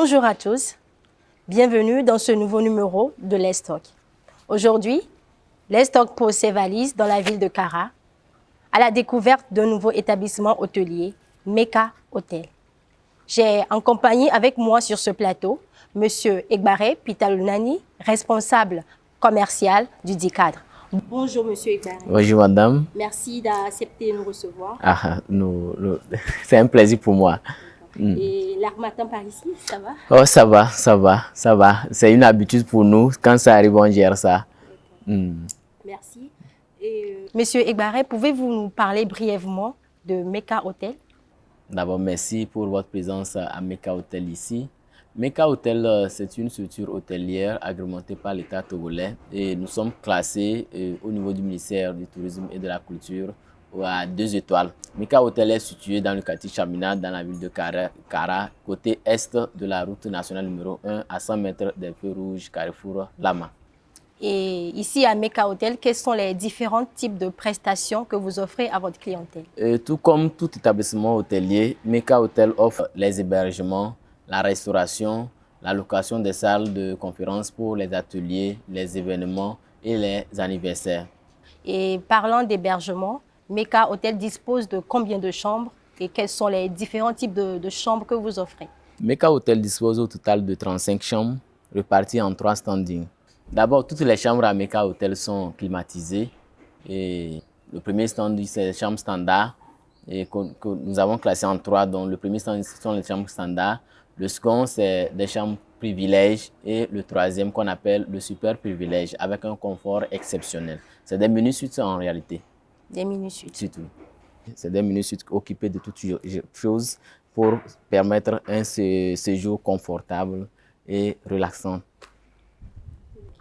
Bonjour à tous, bienvenue dans ce nouveau numéro de Let's Talk. Aujourd'hui, Let's Talk pose ses valises dans la ville de Kara à la découverte d'un nouveau établissement hôtelier, Meka Hotel. J'ai en compagnie avec moi sur ce plateau M. Egbare Pitalunani, responsable commercial du DICADRE. Bonjour M. Egbare. Bonjour madame. Merci d'accepter de nous recevoir. C'est un plaisir pour moi. Et l'harmattan par ici, ça va? Oh, ça va. C'est une habitude pour nous. Quand ça arrive, on gère ça. Merci. Monsieur Egbare, pouvez-vous nous parler brièvement de Meka Hotel? D'abord, merci pour votre présence à Meka Hotel ici. Meka Hotel, c'est une structure hôtelière agrémentée par l'État togolais et nous sommes classés au niveau du ministère du Tourisme et de la Culture à 2 étoiles. Meka Hotel est situé dans le quartier Chamina, dans la ville de Kara, côté est de la route nationale numéro 1 à 100 mètres des feux rouges Carrefour Lama. Et ici à Meka Hotel, quels sont les différents types de prestations que vous offrez à votre clientèle? Tout comme tout établissement hôtelier, Meka Hotel offre les hébergements, la restauration, la location des salles de conférence pour les ateliers, les événements et les anniversaires. Et parlant d'hébergement, Meka Hotel dispose de combien de chambres et quels sont les différents types de chambres que vous offrez? Meka Hotel dispose au total de 35 chambres réparties en 3 standings. D'abord, toutes les chambres à Meka Hotel sont climatisées. Et le premier standing, c'est les chambres standards et que nous avons classé en 3. Donc, le premier standing, ce sont les chambres standards. Le second, c'est des chambres privilèges. Et le troisième, qu'on appelle le super privilège, avec un confort exceptionnel. C'est des menus suites en réalité. Des menus suites. Surtout. C'est des menus suites occupés de toutes choses pour permettre un séjour confortable et relaxant.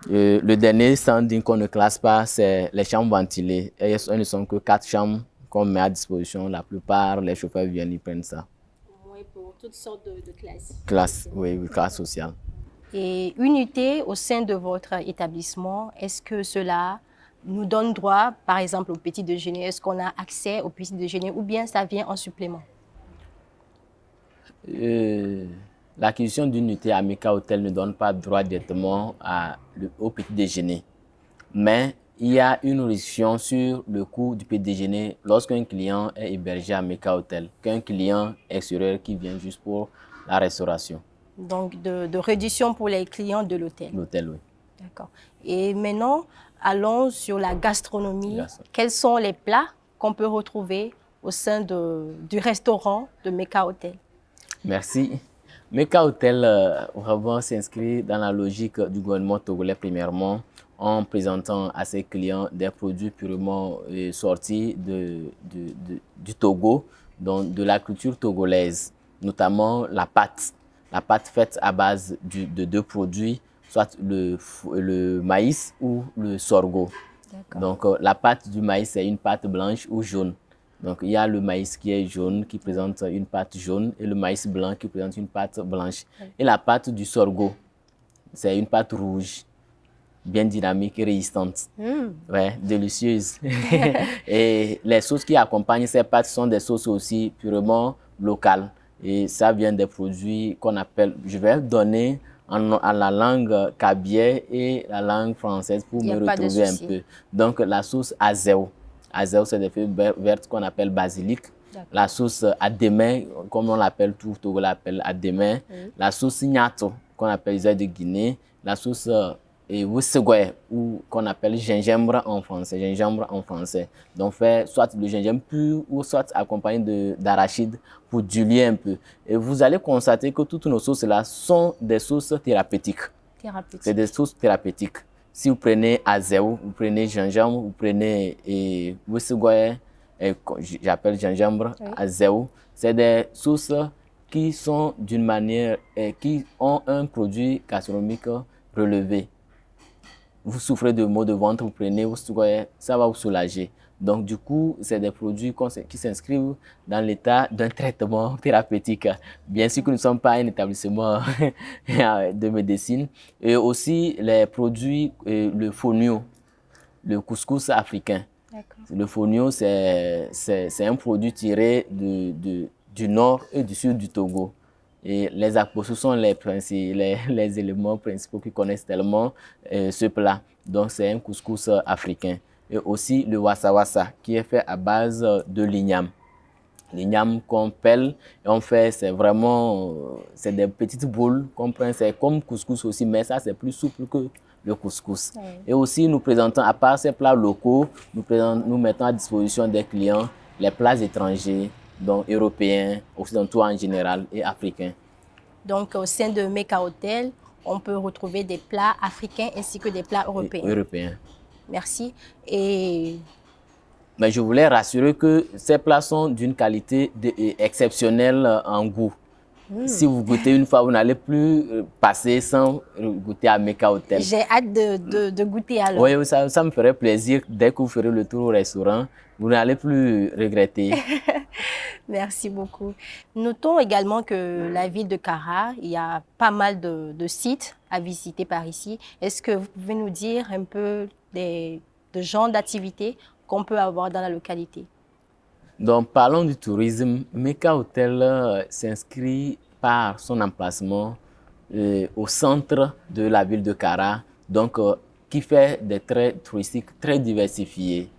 Le dernier standing qu'on ne classe pas, c'est les chambres ventilées. Et elles ne sont que 4 chambres qu'on met à disposition. La plupart, les chauffeurs viennent, ils prennent ça. Oui, pour toutes sortes de classes. Classe, oui, classe sociale. Et unité au sein de votre établissement, est-ce que cela nous donne droit, par exemple, au petit déjeuner? Est-ce qu'on a accès au petit déjeuner ou bien ça vient en supplément? L'acquisition d'une unité à Meka Hotel ne donne pas droit directement au petit déjeuner. Mais il y a une réduction sur le coût du petit déjeuner lorsqu'un client est hébergé à Meka Hotel qu'un client extérieur qui vient juste pour la restauration. Donc, de réduction pour les clients de l'hôtel. L'hôtel, oui. D'accord. Et maintenant, allons sur la gastronomie. Quels sont les plats qu'on peut retrouver au sein du restaurant de Meka Hotel? Merci. Meka Hotel vraiment s'inscrit dans la logique du gouvernement togolais premièrement en présentant à ses clients des produits purement sortis du Togo, donc de la culture togolaise, notamment la pâte. La pâte faite à base de 2 produits, soit le maïs ou le sorgho. Donc la pâte du maïs, c'est une pâte blanche ou jaune. Donc, il y a le maïs qui est jaune, qui présente une pâte jaune, et le maïs blanc qui présente une pâte blanche. Et la pâte du sorgho, c'est une pâte rouge, bien dynamique et résistante. Ouais, délicieuse. Et les sauces qui accompagnent ces pâtes sont des sauces aussi purement locales. Et ça vient des produits qu'on appelle, je vais donner en la langue kabyé et la langue française pour me retrouver un peu. Donc, la sauce azéo. Azéo, c'est des feuilles vertes qu'on appelle basilic. La sauce adémé, comme on l'appelle, tout Togo l'appelle adémé. La sauce nyato, qu'on appelle Isa de Guinée. La sauce wissegwe, ou qu'on appelle gingembre en français. Donc, fait soit le gingembre pur ou soit accompagné d'arachide pour diluer un peu. Et vous allez constater que toutes nos sauces-là sont des sauces thérapeutiques. C'est des sauces thérapeutiques. Si vous prenez azéo, vous prenez gingembre, vous prenez wissegwe, j'appelle gingembre, azéo, c'est des sauces qui sont d'une manière, qui ont un produit gastronomique relevé. Vous souffrez de maux de ventre, vous prenez wissegwe, ça va vous soulager. Donc, du coup, c'est des produits qui s'inscrivent dans l'état d'un traitement thérapeutique. Bien sûr que nous ne sommes pas un établissement de médecine. Et aussi, les produits, le fonio, le couscous africain. Le fonio, c'est un produit tiré du nord et du sud du Togo. Et les Akpo, ce sont les éléments principaux qui connaissent tellement ce plat. Donc, c'est un couscous africain. Et aussi le wassa wassa, qui est fait à base de l'igname. L'igname qu'on pèle et on fait, c'est vraiment, c'est des petites boules qu'on prend, c'est comme couscous aussi, mais ça c'est plus souple que le couscous. Oui. Et aussi nous présentons, à part ces plats locaux, nous mettons à disposition des clients les plats étrangers, donc européens, occidentaux en général et africains. Donc, au sein de Meka Hotel, on peut retrouver des plats africains ainsi que des plats européens. Européens. Merci. Et Mais je voulais rassurer que ces plats sont d'une qualité exceptionnelle en goût. Si vous goûtez une fois, vous n'allez plus passer sans goûter à Meka Hotel. j'ai hâte de goûter alors. Oui, ça me ferait plaisir. Dès que vous ferez le tour au restaurant, vous n'allez plus regretter. Merci beaucoup. Notons également que la ville de Kara, il y a pas mal de sites à visiter par ici. Est-ce que vous pouvez nous dire un peu de genres d'activités qu'on peut avoir dans la localité? Donc, parlons du tourisme. Meka Hotel s'inscrit par son emplacement au centre de la ville de Kara, donc qui fait des traits touristiques très diversifiés.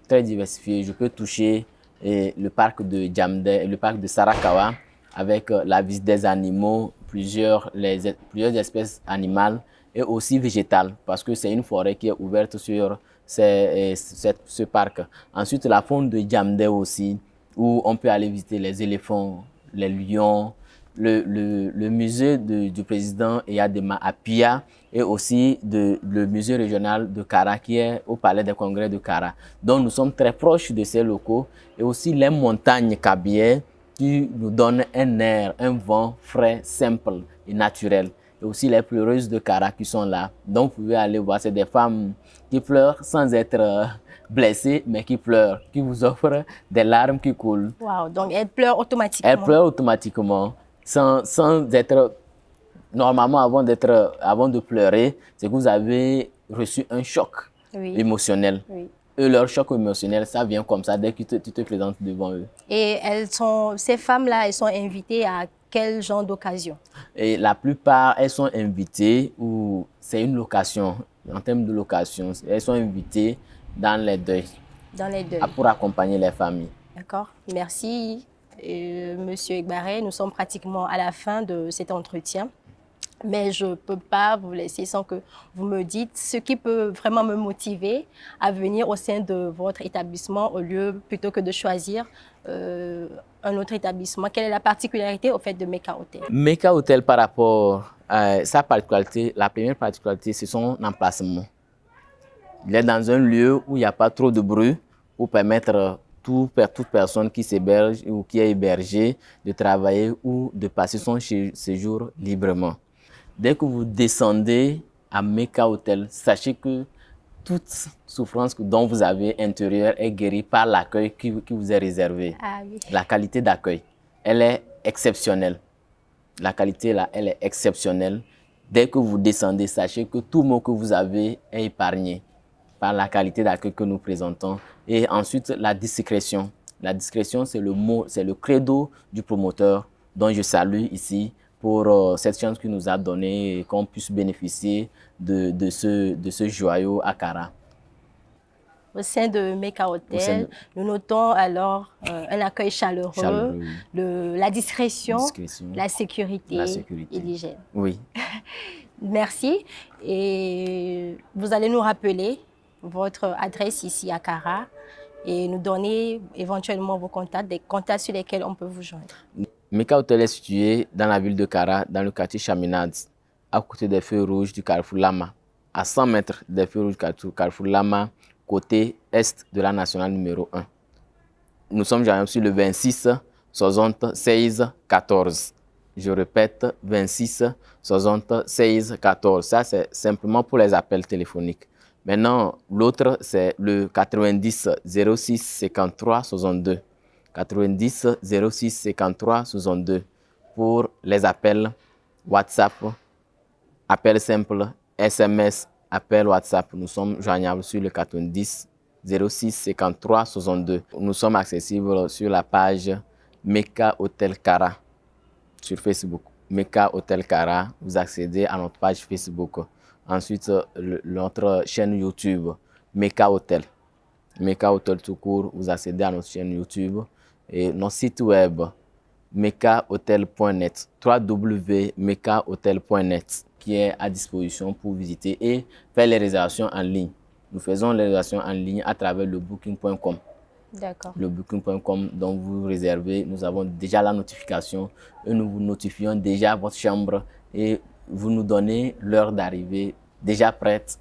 Très diversifiés. Je peux toucher le parc de Djamdé, le parc de Sarakawa, avec la visite des animaux, plusieurs espèces animales et aussi végétales, parce que c'est une forêt qui est ouverte sur ce parc. Ensuite, la faune de Djamdé aussi, où on peut aller visiter les éléphants, les lions, le musée du président Eyadema à Pia et aussi le musée régional de Kara qui est au palais des congrès de Kara. Donc nous sommes très proches de ces locaux et aussi les montagnes Kabylie qui nous donnent un air, un vent frais, simple et naturel. Et aussi les pleureuses de Kara qui sont là. Donc vous pouvez aller voir, c'est des femmes qui pleurent sans être blessées, mais qui pleurent, qui vous offrent des larmes qui coulent. Wow, donc elles pleurent automatiquement. Elles pleurent automatiquement. Sans être, normalement avant de pleurer, c'est que vous avez reçu un choc émotionnel. Oui. Et leur choc émotionnel, ça vient comme ça dès que tu te présentes devant eux. Et ces femmes-là, elles sont invitées à quel genre d'occasion? Et la plupart, elles sont invitées, ou c'est une location, en termes de location, elles sont invitées dans les deuils. Dans les deuils. Pour accompagner les familles. D'accord, merci. Monsieur Egbaré, nous sommes pratiquement à la fin de cet entretien, mais je ne peux pas vous laisser sans que vous me dites ce qui peut vraiment me motiver à venir au sein de votre établissement au lieu plutôt que de choisir un autre établissement. Quelle est la particularité au fait de Meka Hotel? Meka Hotel par rapport à sa particularité, la première particularité, c'est son emplacement. Il est dans un lieu où il n'y a pas trop de bruit pour permettre toute personne qui s'héberge ou qui est hébergée de travailler ou de passer son séjour librement. Dès que vous descendez à Meka Hotel, sachez que toute souffrance dont vous avez intérieure est guérie par l'accueil qui vous est réservé. Ah, oui. La qualité d'accueil, elle est exceptionnelle. La qualité là, elle est exceptionnelle. Dès que vous descendez, sachez que tout mot que vous avez est épargné par la qualité d'accueil que nous présentons. Et ensuite, la discrétion. La discrétion, c'est le mot, c'est le credo du promoteur dont je salue ici pour cette chance qu'il nous a donnée et qu'on puisse bénéficier de ce joyau à Kara. Au sein de Meka Hotel, nous notons alors un accueil chaleureux, la discrétion, la sécurité et l'hygiène. Oui. Merci. Et vous allez nous rappeler votre adresse ici à Kara et nous donner éventuellement vos contacts, des contacts sur lesquels on peut vous joindre. Meka Hotel est situé dans la ville de Kara, dans le quartier Chaminade, à côté des feux rouges du carrefour Lama, à 100 mètres des feux rouges du carrefour Lama, côté est de la nationale numéro 1. Nous sommes sur le 26 60 16 14. Je répète, 26 60 16 14. Ça, c'est simplement pour les appels téléphoniques. Maintenant, l'autre, c'est le 90 06 53 62. 90 06 53 62 pour les appels WhatsApp, appels simples, SMS, appels WhatsApp. Nous sommes joignables sur le 90 06 53 62. Nous sommes accessibles sur la page Meka Hotel Kara sur Facebook. Meka Hotel Kara, vous accédez à notre page Facebook. Ensuite, notre chaîne YouTube, Meka Hotel. Meka Hotel tout court, vous accédez à notre chaîne YouTube et notre site web, mekahotel.net, www.mekahotel.net, qui est à disposition pour visiter et faire les réservations en ligne. Nous faisons les réservations en ligne à travers le booking.com. D'accord. Le booking.com dont vous réservez, nous avons déjà la notification et nous vous notifions déjà votre chambre et vous nous donnez l'heure d'arrivée déjà prête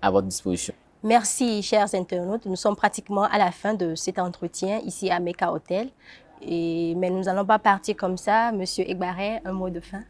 à votre disposition. Merci, chers internautes. Nous sommes pratiquement à la fin de cet entretien ici à Meka Hotel. Mais nous n'allons pas partir comme ça. Monsieur Egbaré, un mot de fin?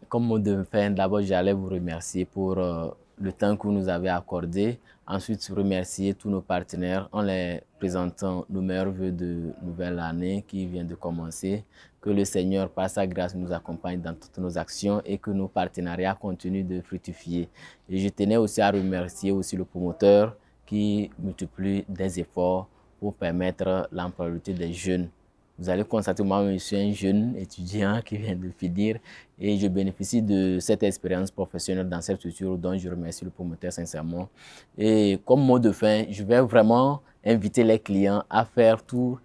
Comme mot de fin, d'abord, j'allais vous remercier pour le temps que vous nous avez accordé. Ensuite, remercier tous nos partenaires en les présentant nos meilleurs vœux de nouvelle année qui vient de commencer. Que le Seigneur, par sa grâce, nous accompagne dans toutes nos actions et que nos partenariats continuent de fructifier. Et je tenais aussi à remercier aussi le promoteur qui multiplie des efforts pour permettre l'employabilité des jeunes. Vous allez constater, moi, je suis un jeune étudiant qui vient de finir et je bénéficie de cette expérience professionnelle dans cette structure dont je remercie le promoteur sincèrement. Et comme mot de fin, je vais vraiment inviter les clients à faire tout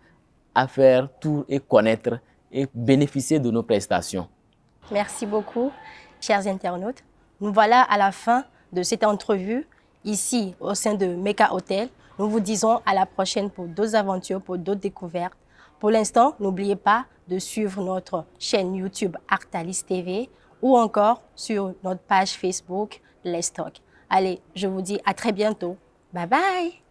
et connaître et bénéficier de nos prestations. Merci beaucoup, chers internautes. Nous voilà à la fin de cette entrevue ici au sein de Meka Hotel. Nous vous disons à la prochaine pour d'autres aventures, pour d'autres découvertes. Pour l'instant, n'oubliez pas de suivre notre chaîne YouTube Arctalis TV ou encore sur notre page Facebook Let's Talk. Allez, je vous dis à très bientôt. Bye bye!